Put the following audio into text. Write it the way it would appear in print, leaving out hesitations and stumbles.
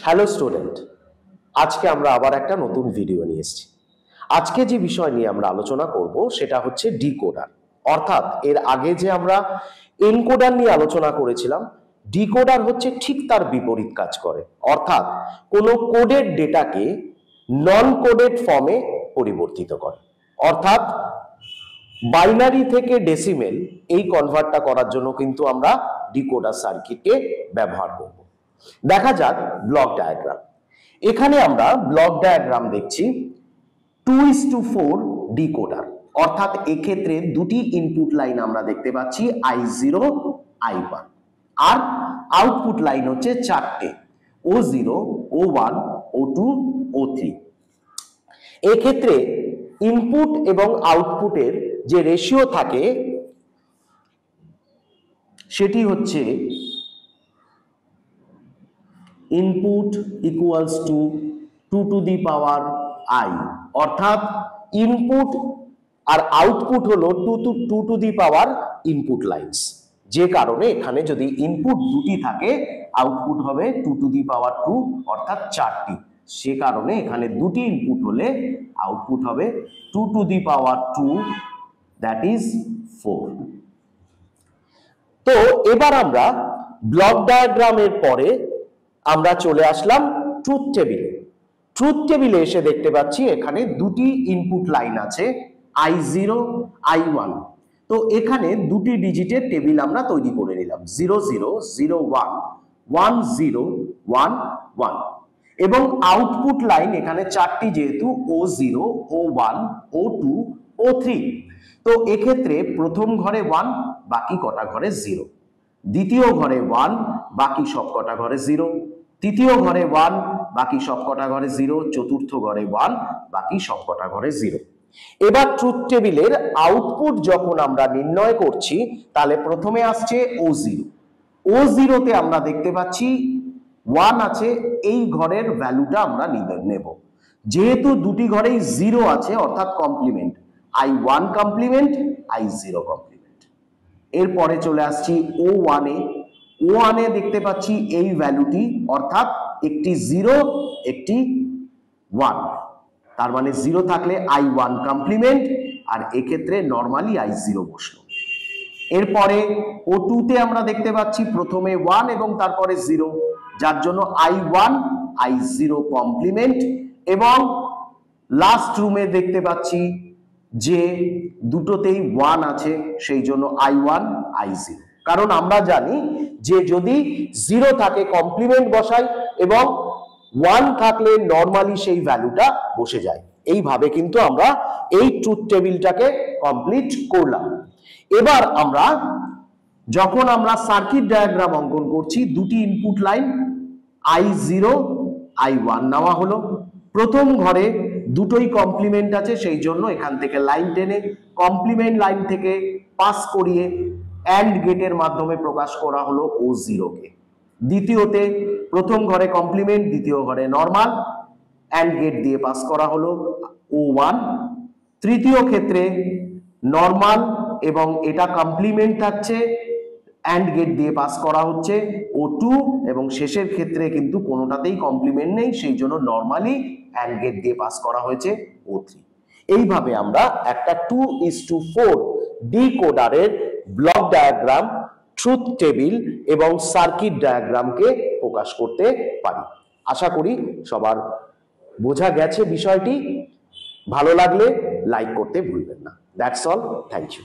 Hello student, আজকে আমরা আবার একটা নতুন ভিডিও নিয়ে এসেছি। আজকে যে বিষয় নিয়ে আমরা আলোচনা করব সেটা হচ্ছে ডিকোডার। অর্থাৎ এর আগে যে আমরা এনকোডার নিয়ে আলোচনা করেছিলাম, ডিকোডার হচ্ছে ঠিক তার বিপরীত কাজ করে। অর্থাৎ কোনো কোডেড ডেটাকে নন কোডেড ফর্মে পরিবর্তিত করে। অর্থাৎ বাইনারি থেকে ডেসিমেল এই কনভার্টটা করার জন্য কিন্তু আমরা ডিকোডার সার্কিটকে ব্যবহার করব। দেখা যাক ব্লক ডায়াগ্রাম। এখানে আমরা ব্লক ডায়াগ্রাম দেখছি 2:4 ডিকোডার। অর্থাৎ এক্ষেত্রে দুটি ইনপুট লাইন আমরা দেখতে পাচ্ছি, I0 I1, আর আউটপুট লাইন হচ্ছে চারটে, O0 O1 O2 O3। এক্ষেত্রে ইনপুট এবং আউটপুটের যে রেশিও থাকে সেটি হচ্ছে input equals to 2 to the power I, অর্থাৎ ইনপুট আর আউটপুট হলো 2 to the power input lines. যে কারণে এখানে যদি ইনপুট দুটি থাকে, আউটপুট হবে 2 টু দি পাওয়ার 2, অর্থাৎ চারটি। সে কারণে এখানে দুটি ইনপুট হলে আউটপুট হবে 2 to the power 2, that is 4। তো এবার আমরা ব্লক ডায়াগ্রামের পরে আমরা চলে আসলাম ট্রুথ টেবিলে। ট্রুথ টেবিলে এসে দেখতে পাচ্ছি এখানে দুটি ইনপুট লাইন আছে, I0 I1। তো এখানে দুটি ডিজিটের টেবিল আমরা তৈরি করে নিলাম, 0 0 0 1 1 0 1 1। এবং আউটপুট লাইন এখানে চারটি, যেহেতু O0 O1 O2 O3। তো এক্ষেত্রে প্রথম ঘরে 1, বাকি কটা ঘরে 0, দ্বিতীয় ঘরে 1, বাকি সব কটা ঘরে 0, তৃতীয় ঘরে 1, বাকি সব কটা ঘরে 0, চতুর্থ ঘরে 1, বাকি সব কটা ঘরে 0। এবার ট্রুথ টেবিলের আউটপুট যখন আমরা নির্ণয় করছি, তাহলে প্রথমে আসছে O0। O0 তে আমরা দেখতে পাচ্ছি 1 আছে, এই ঘরের ভ্যালুটা আমরা নেব। যেহেতু দুটি ঘরেই 0 আছে, অর্থাৎ complement, I1 complement I0 complement. এরপরে চলে আসছি O1 এ। O1 এ দেখতে পাচ্ছি এই ভ্যালুটি, অর্থাৎ একটি 0 একটি 1, তার মানে 0 থাকলে I1 কমপ্লিমেন্ট, আর এক্ষেত্রে নরমালি I0 বসলো। এরপরে O2 তে আমরা দেখতে পাচ্ছি প্রথমে 1 এবং তারপরে 0, যার জন্য I1 I0 কমপ্লিমেন্ট। এবং লাস্ট রুমে দেখতে পাচ্ছি যে দুটোতেই 1 আছে, সেই জন্য I1 I0। কারণ আমরা জানি যে যদি 0 থাকে কমপ্লিমেন্ট বসাই এবং 1 থাকলে নরমালি সেই ভ্যালুটা বসে যায়। এইভাবে কিন্তু আমরা এই ট্রুথ টেবিলটাকে কমপ্লিট করলাম। এবার আমরা যখন আমরা সার্কিট ডায়াগ্রাম অঙ্কন করছি, দুটি ইনপুট লাইন I0 I1 নেওয়া হলো। প্রথম ঘরে দুটোই কমপ্লিমেন্ট আছে, সেই জন্য এখান থেকে লাইন টেনে কমপ্লিমেন্ট লাইন থেকে পাস করিয়ে অ্যান্ড গেটের মাধ্যমে প্রকাশ করা হলো O0 কে। দ্বিতীয়তে প্রথম ঘরে কমপ্লিমেন্ট, দ্বিতীয় ঘরে নরমাল, অ্যান্ড গেট দিয়ে পাস করা হলো O1। তৃতীয় ক্ষেত্রে নরমাল এবং এটা কমপ্লিমেন্ট থাকছে, অ্যান্ড গেট দিয়ে পাস করা হচ্ছে O2, এবং শেষের ক্ষেত্রে কিন্তু কোনোটাতেই কমপ্লিমেন্ট নেই, সেই জন্য নরমালি অ্যান্ড গেট দিয়ে পাস করা হয়েছে O3। এইভাবে আমরা একটা 2:4 ডিকোডারের ব্লক ডায়াগ্রাম, ট্রুথ টেবিল এবং সার্কিট ডায়াগ্রামকে প্রকাশ করতে পারি। আশা করি সবার বোঝা গেছে বিষয়টি। ভালো লাগলে লাইক করতে ভুলবেন না। That's all, thank you.